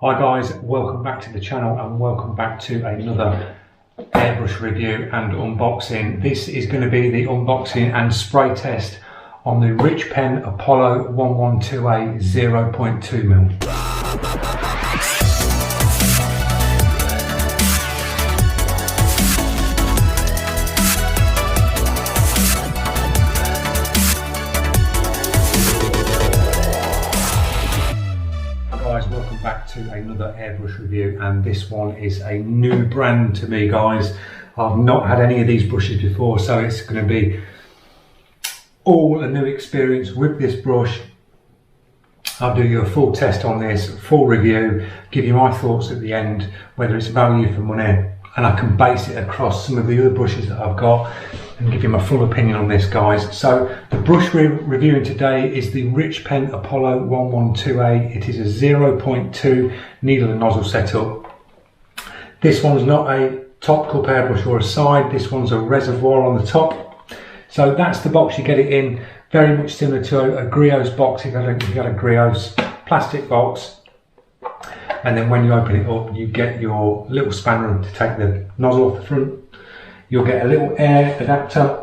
Hi guys, welcome back to the channel and welcome back to another airbrush review and unboxing. This is going to be the unboxing and spray test on the RICHPEN Apollo 112A 0.2mm. Welcome back to another airbrush review, and this one is a new brand to me, guys. I've not had any of these brushes before, so it's going to be all a new experience with this brush. I'll do you a full test on this, full review, give you my thoughts at the end, whether it's value for money, and I can base it across some of the other brushes that I've got and give you my full opinion on this, guys. So the brush we're reviewing today is the RICHPEN Apollo 112A. It is a 0.2 needle and nozzle setup. This one's not a top cup airbrush or a side, this one's a reservoir on the top. So that's the box you get it in, very much similar to a Griot's box if you got a Griot's plastic box. And then when you open it up, you get your little spanner to take the nozzle off the front. You'll get a little air adapter.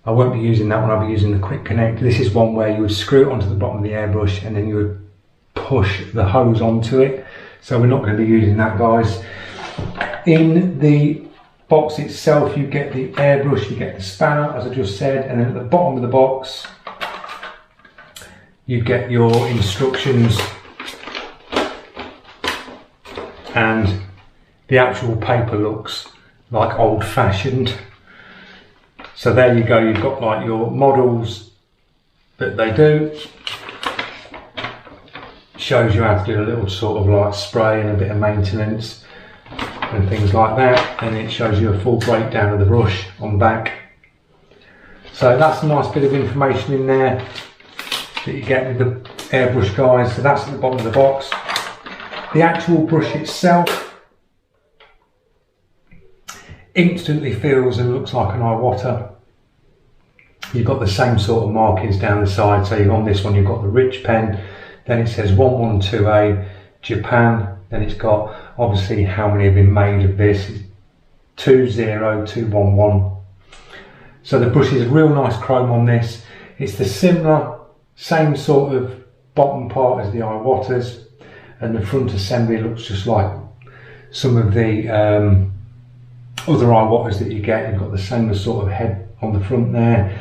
I won't be using that one, I'll be using the quick connect. This is one where you would screw it onto the bottom of the airbrush and then you would push the hose onto it. So we're not going to be using that, guys. In the box itself, you get the airbrush, you get the spanner, as I just said, and then at the bottom of the box, you get your instructions and the actual paper looks like old-fashioned. So there you go, you've got like your models that they do. Shows you how to do a little sort of like spray and a bit of maintenance and things like that. And it shows you a full breakdown of the brush on the back. So that's a nice bit of information in there that you get with the airbrush, guys. So that's at the bottom of the box. The actual brush itself instantly feels and looks like an Iwata. You've got the same sort of markings down the side. So on this one you've got the RICHPEN, then it says 112A Japan, then it's got obviously how many have been made of this, 20211. So the brush is a real nice chrome on this. It's the same sort of bottom part as the Iwatas, and the front assembly looks just like some of the other Iwatas that you get. You've got the same sort of head on the front there.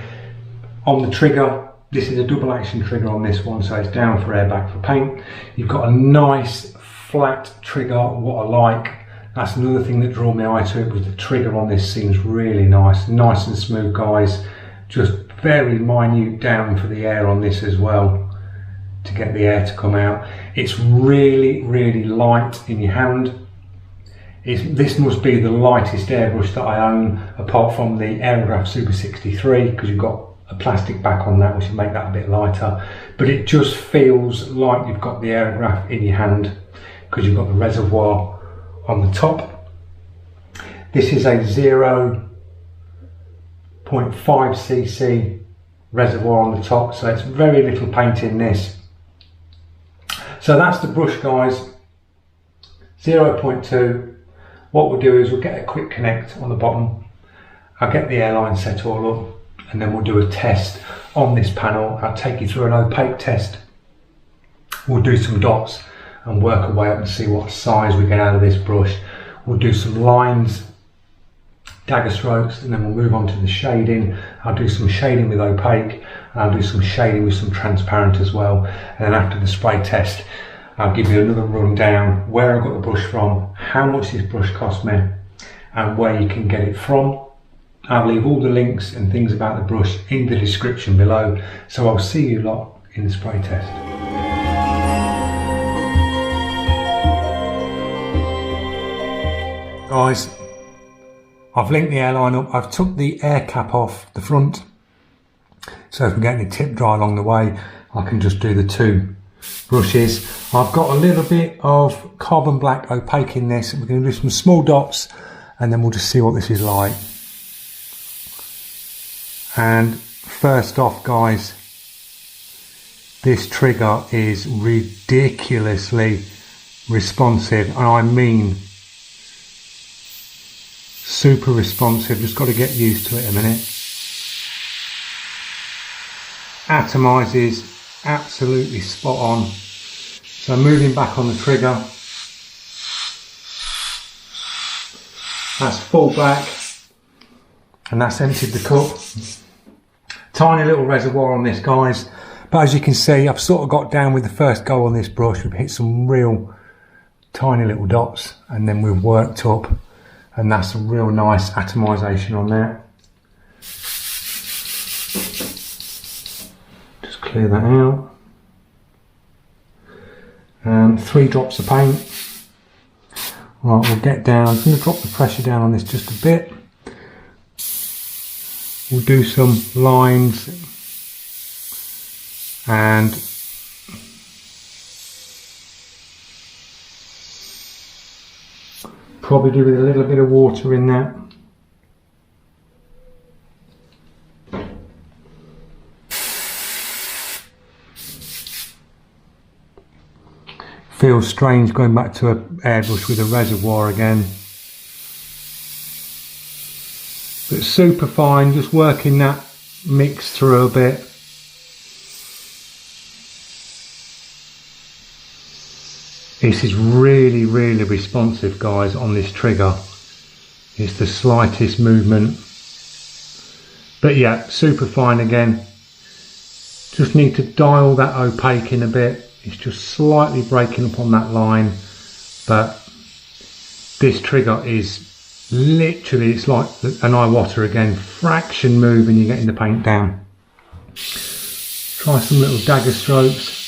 On the trigger, this is a double action trigger on this one, so it's down for air, back for paint. You've got a nice flat trigger, what I like. That's another thing that drew my eye to it, was the trigger on this seems really nice and smooth, guys. Just very minute down for the air on this as well, to get the air to come out. It's really light in your hand. This must be the lightest airbrush that I own, apart from the Airbrush Super 63, because you've got a plastic back on that, which will make that a bit lighter. But it just feels like you've got the Airbrush in your hand, because you've got the reservoir on the top. This is a 0.5cc reservoir on the top, so it's very little paint in this. So that's the brush, guys, 0.2. What we'll do is we'll get a quick connect on the bottom. I'll get the airline set all up, and then we'll do a test on this panel. I'll take you through an opaque test. We'll do some dots and work our way up and see what size we get out of this brush. We'll do some lines, dagger strokes, and then we'll move on to the shading. I'll do some shading with opaque, and I'll do some shading with some transparent as well. And then after the spray test, I'll give you another rundown where I got the brush from, how much this brush cost me, and where you can get it from. I'll leave all the links and things about the brush in the description below. So I'll see you lot in the spray test. Guys, I've linked the airline up. I've took the air cap off the front, so if we get any tip dry along the way, I can just do the two brushes. I've got a little bit of carbon black opaque in this. We're going to do some small dots, and then we'll just see what this is like. And first off, guys, This trigger is ridiculously responsive, and I mean super responsive. Just got to get used to it a minute. Atomizes absolutely spot on. So moving back on the trigger, that's full back, and that's emptied the cup. Tiny little reservoir on this, guys, but as you can see, I've sort of got down with the first go on this brush. We've hit some real tiny little dots, and then we've worked up, and that's a real nice atomization on there. Just clear that out. And 3 drops of paint. Right, we'll get down. I'm going to drop the pressure down on this just a bit. We'll do some lines and probably do with a little bit of water in that. Feels strange going back to an airbrush with a reservoir again. But super fine, just working that mix through a bit. This is really, really responsive, guys, on this trigger. It's the slightest movement. But yeah, super fine again. Just need to dial that opaque in a bit. It's just slightly breaking up on that line, but this trigger is literally, it's like an eye water again, fraction move and you're getting the paint down. Try some little dagger strokes.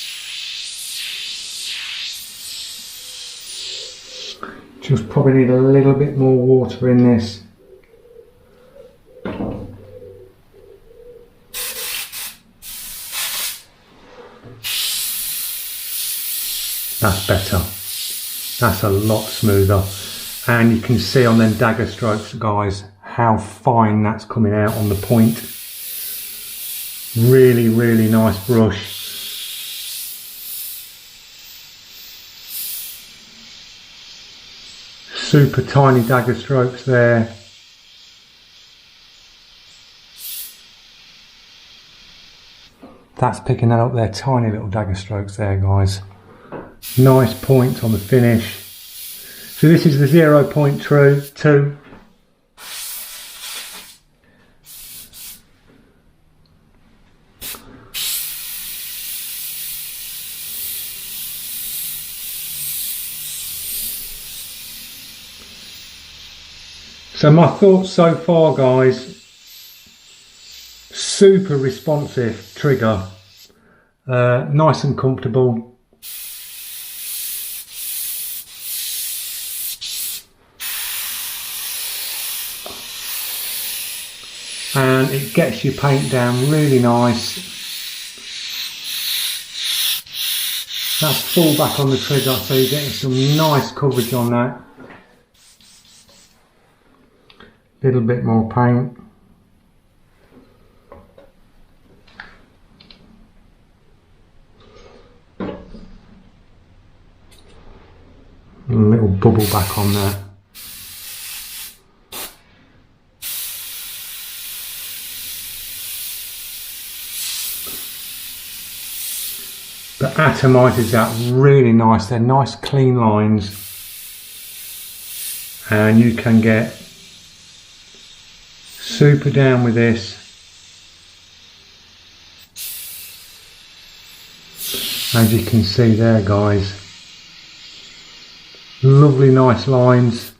Just probably need a little bit more water in this. That's better. That's a lot smoother. And you can see on them dagger strokes, guys, how fine that's coming out on the point. Really, really nice brush. Super tiny dagger strokes there. That's picking that up there, tiny little dagger strokes there, guys. Nice point on the finish. So this is the 0.2. So my thoughts so far, guys, super responsive trigger, nice and comfortable. And it gets your paint down really nice. That's full back on the trigger, so you're getting some nice coverage on that. Little bit more paint. A little bubble back on there. But atomizes that really nice. They're nice clean lines, and you can get super down with this. As you can see there, guys, lovely nice lines,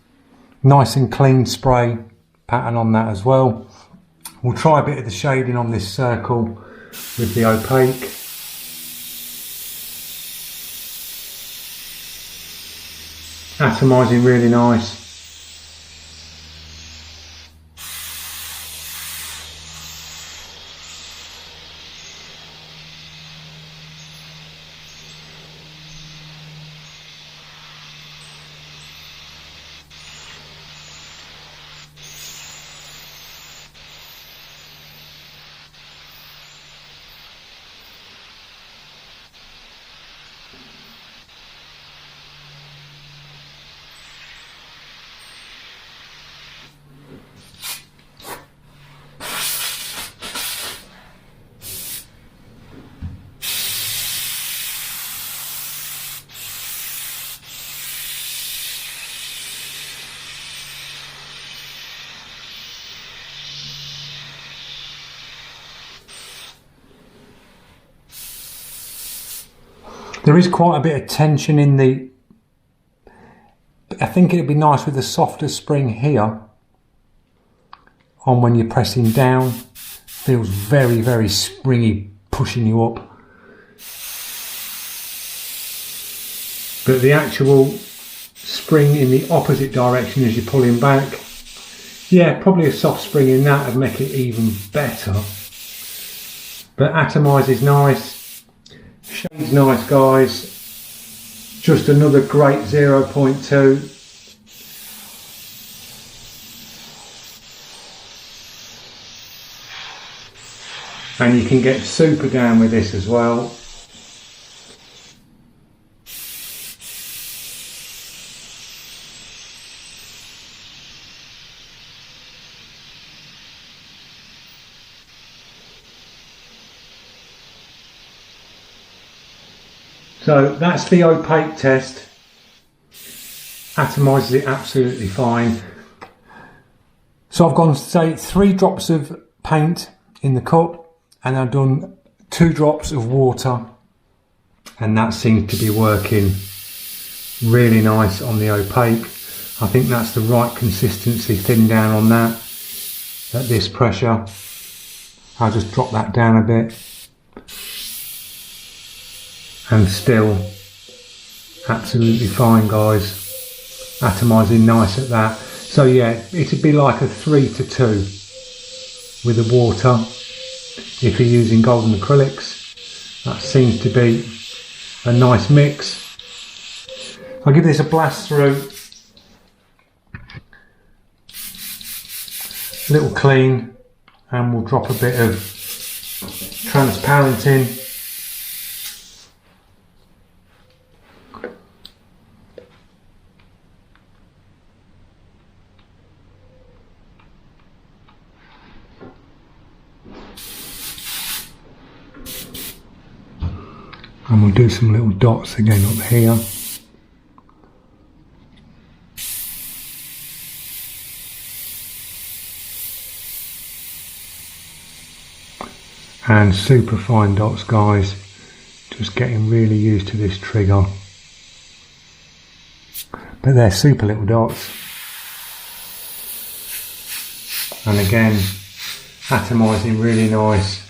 nice and clean spray pattern on that as well. We'll try a bit of the shading on this circle with the opaque. Atomizing really nice. There is quite a bit of tension in the, I think it'd be nice with a softer spring here on when you're pressing down. Feels very, very springy, pushing you up. But the actual spring in the opposite direction as you're pulling back, yeah, probably a soft spring in that would make it even better. But atomise is nice, shade's nice guys, just another great 0.2. And you can get super down with this as well. So that's the opaque test. Atomises it absolutely fine. So I've gone, say, 3 drops of paint in the cup, and I've done 2 drops of water, and that seems to be working really nice on the opaque. I think that's the right consistency, thin down on that at this pressure. I'll just drop that down a bit. And still absolutely fine guys, atomising nice at that. So yeah, it'd be like a 3 to 2 with the water if you're using golden acrylics. That seems to be a nice mix. I'll give this a blast through, a little clean, and we'll drop a bit of transparent in. And we'll do some little dots again up here. And super fine dots guys, just getting really used to this trigger. But they're super little dots. And again, atomising really nice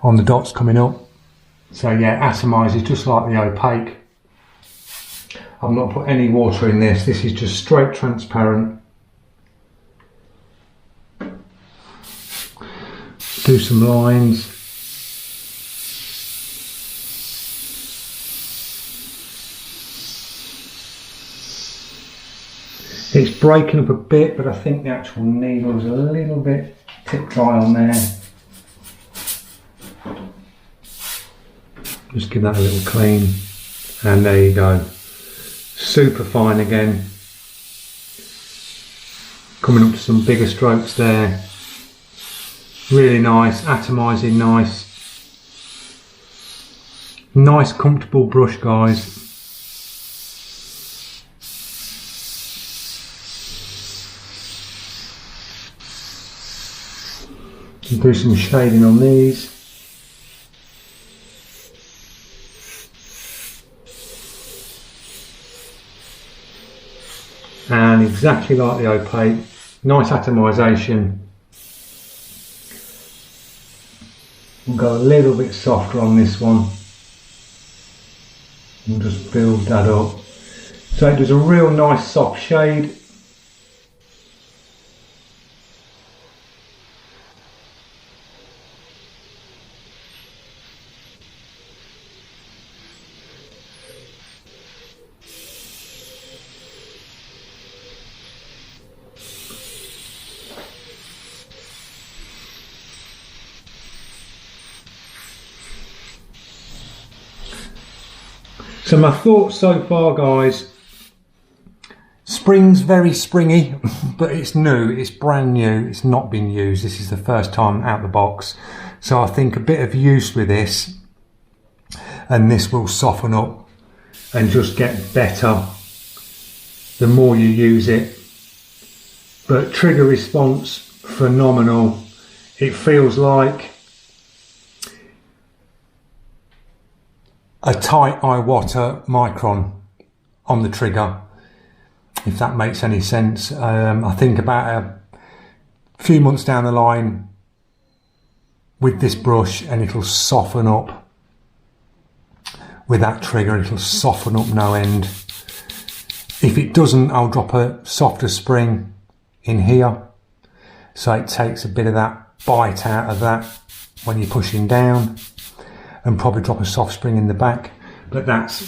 on the dots coming up. So yeah, atomises just like the opaque. I've not put any water in this. This is just straight transparent. Do some lines. It's breaking up a bit, but I think the actual needle is a little bit tip dry on there. Just give that a little clean, and there you go. Super fine again. Coming up to some bigger strokes there. Really nice, atomising nice. Nice comfortable brush guys. Do some shading on these. And exactly like the opaque, nice atomisation. We'll go a little bit softer on this one. We'll just build that up. So it does a real nice soft shade. So my thoughts so far guys, spring's very springy, but it's new, it's brand new, it's not been used, this is the first time out the box. So I think a bit of use with this, and this will soften up and just get better the more you use it. But trigger response, phenomenal. It feels like a tight eye water micron on the trigger, if that makes any sense. I think about a few months down the line with this brush, and it'll soften up with that trigger, it'll soften up no end. If it doesn't, I'll drop a softer spring in here, so it takes a bit of that bite out of that when you're pushing down, and probably drop a soft spring in the back, but that's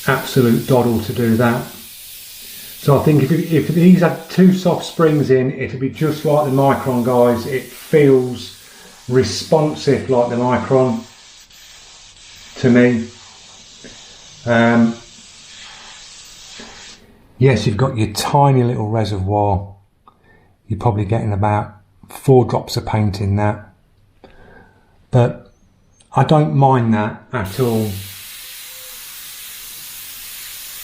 absolute doddle to do that. So I think if these had 2 soft springs in, it'd be just like the Micron, guys. It feels responsive like the Micron to me. Yes, you've got your tiny little reservoir. You're probably getting about 4 drops of paint in that, but I don't mind that at all.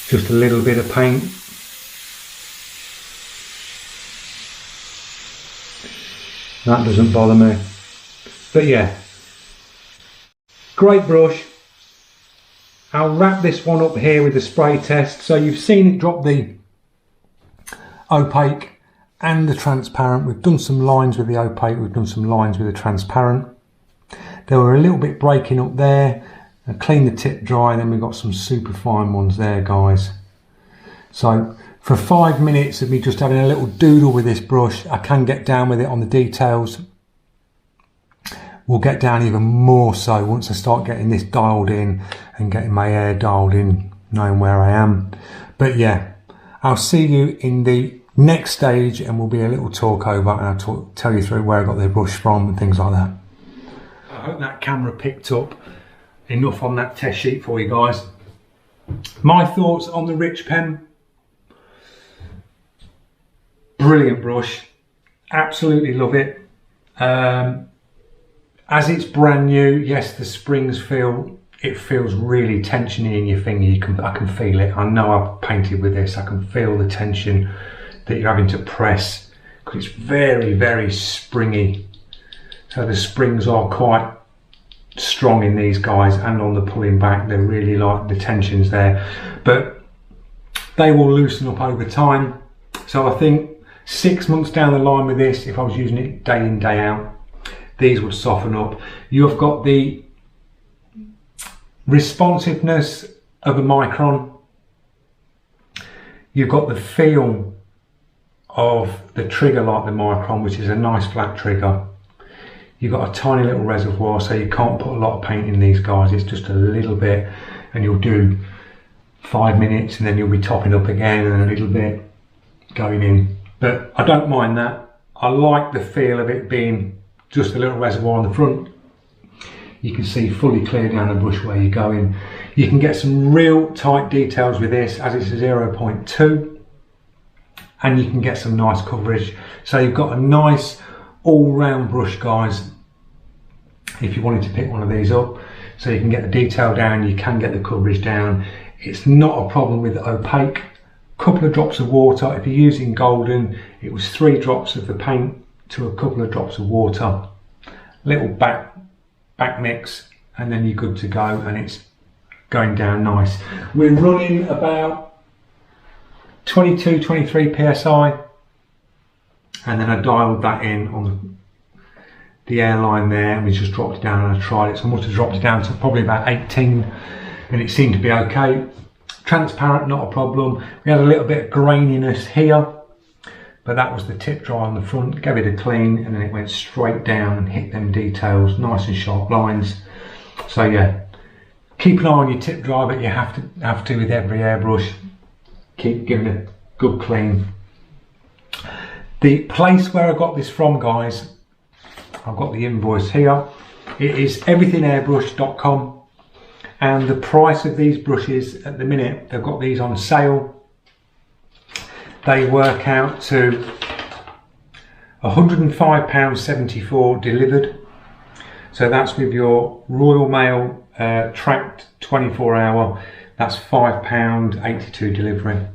Just a little bit of paint. That doesn't bother me. But yeah, great brush. I'll wrap this one up here with the spray test. So you've seen it drop the opaque and the transparent. We've done some lines with the opaque, we've done some lines with the transparent. They were a little bit breaking up there. I cleaned the tip dry, then we've got some super fine ones there, guys. So for 5 minutes of me just having a little doodle with this brush, I can get down with it on the details. We'll get down even more so once I start getting this dialed in and getting my air dialed in, knowing where I am. But yeah, I'll see you in the next stage, and we'll be a little talk over, and I'll tell you through where I got the brush from and things like that. I hope that camera picked up enough on that test sheet for you guys. My thoughts on the RICHPEN. Brilliant brush, absolutely love it. As it's brand new, yes, the springs feels really tensiony in your finger. I can feel it. I know I've painted with this. I can feel the tension that you're having to press, because it's very, very springy. So the springs are quite strong in these guys, and on the pulling back, they're really like the tensions there. But they will loosen up over time. So I think 6 months down the line with this, if I was using it day in, day out, these would soften up. You've got the responsiveness of a Micron. You've got the feel of the trigger like the Micron, which is a nice flat trigger. You've got a tiny little reservoir, so you can't put a lot of paint in these guys. It's just a little bit, and you'll do 5 minutes, and then you'll be topping up again, and a little bit going in. But I don't mind that. I like the feel of it being just a little reservoir on the front. You can see fully clear down the brush where you're going. You can get some real tight details with this, as it's a 0.2, and you can get some nice coverage. So you've got a nice all-round brush, guys, if you wanted to pick one of these up. So you can get the detail down, you can get the coverage down. It's not a problem with the opaque. Couple of drops of water. If you're using golden, it was 3 drops of the paint to a couple of drops of water. Little back mix, and then you're good to go, and it's going down nice. We're running about 22, 23 psi, and then I dialed that in on the airline there, and we just dropped it down, and I tried it. So I must have dropped it down to probably about 18, and it seemed to be okay. Transparent, not a problem. We had a little bit of graininess here, but that was the tip dry on the front. Gave it a clean, and then it went straight down and hit them details, nice and sharp lines. So yeah, keep an eye on your tip dry, but you have to with every airbrush. Keep giving it a good clean. The place where I got this from, guys, I've got the invoice here. It is everythingairbrush.com. And the price of these brushes at the minute, they've got these on sale. They work out to £105.74 delivered. So that's with your Royal Mail tracked 24-hour. That's £5.82 delivery.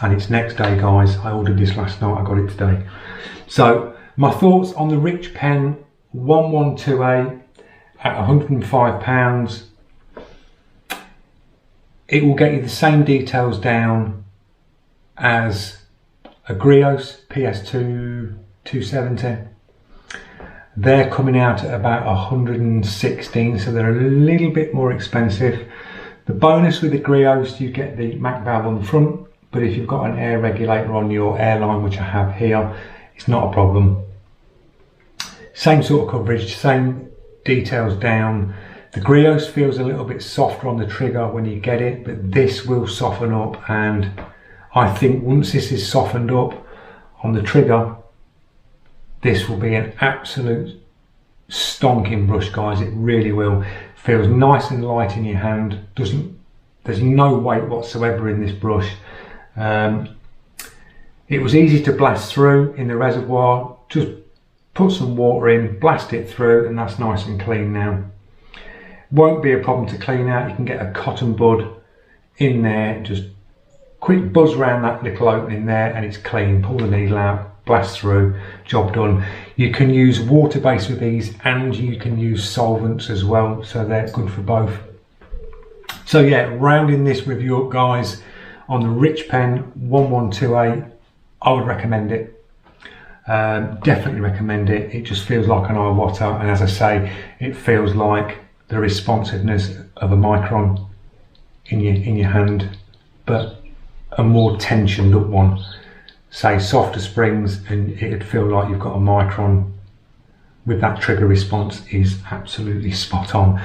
And it's next day, guys. I ordered this last night, I got it today. So my thoughts on the RICHPEN 112A at £105. It will get you the same details down as a Griot's PS2 270. They're coming out at about 116, so they're a little bit more expensive. The bonus with the Griot's, you get the Mac valve on the front, but if you've got an air regulator on your airline, which I have here, it's not a problem. Same sort of coverage, same details down. The Griot's feels a little bit softer on the trigger when you get it, but this will soften up, and I think once this is softened up on the trigger, this will be an absolute stonking brush, guys. It really will. Feels nice and light in your hand. There's no weight whatsoever in this brush. It was easy to blast through in the reservoir. Just put some water in, blast it through, and that's nice and clean now. Won't be a problem to clean out. You can get a cotton bud in there, just quick buzz around that little opening there, and it's clean. Pull the needle out, blast through, job done. You can use water base with these, and you can use solvents as well, so they're good for both. So yeah, rounding this review up, guys, on the RICHPEN 112A, I would recommend it. Definitely recommend it. It just feels like an Iwata, and as I say, it feels like the responsiveness of a Micron in your hand, but a more tensioned up one. Say softer springs, and it'd feel like you've got a Micron with that trigger response is absolutely spot on.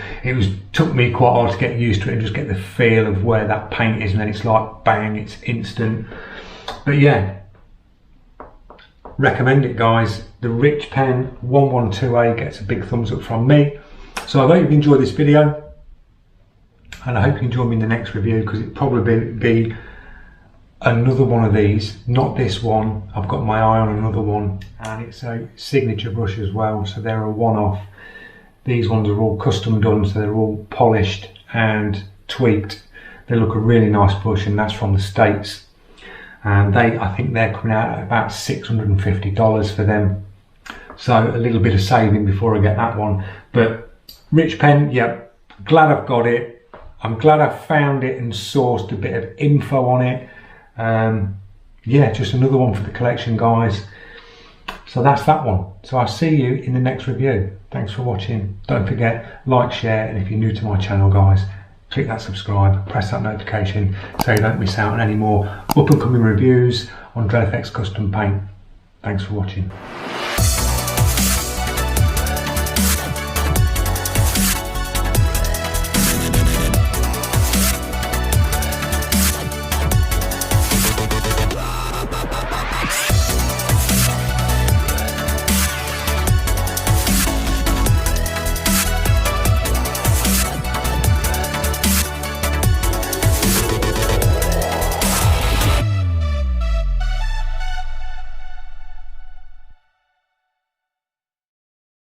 Took me quite hard to get used to it and just get the feel of where that paint is, and then it's like bang, it's instant. But yeah, recommend it, guys. The RICHPEN 112A gets a big thumbs up from me. So I hope you've enjoyed this video, and I hope you can join me in the next review, because it'll probably be another one of these, not this one. I've got my eye on another one, and it's a signature brush as well, so they're a one-off. These ones are all custom done, so they're all polished and tweaked. They look a really nice brush, and that's from the States, and I think they're coming out at about $650 for them, so a little bit of saving before I get that one. But RICHPEN, yeah, glad I've got it. I'm glad I found it and sourced a bit of info on it. Yeah, just another one for the collection, guys. So that's that one. So I'll see you in the next review. Thanks for watching. Don't forget, like, share, and if you're new to my channel, guys, click that subscribe, press that notification so you don't miss out on any more up and coming reviews on Dred FX custom paint. Thanks for watching.